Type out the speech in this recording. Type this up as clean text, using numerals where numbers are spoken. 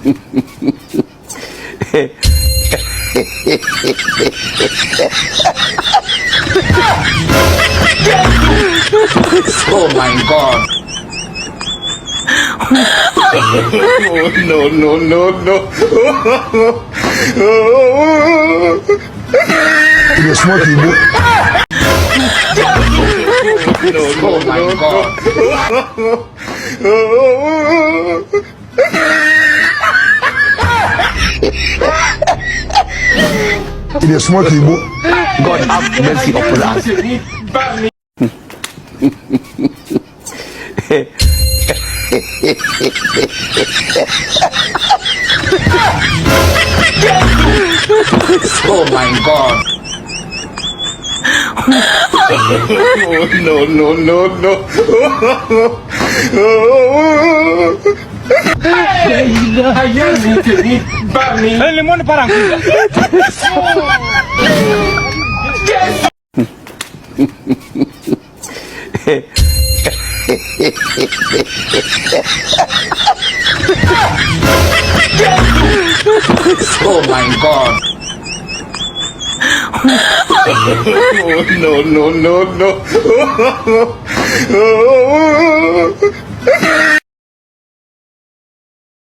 Oh my God. No, no, no, no. You're smoking, bro. Oh my God. You're smoking, bro. God have mercy upon us. Oh my God. No, no, no, no. Limone parang. Oh my God. No, no, no, no.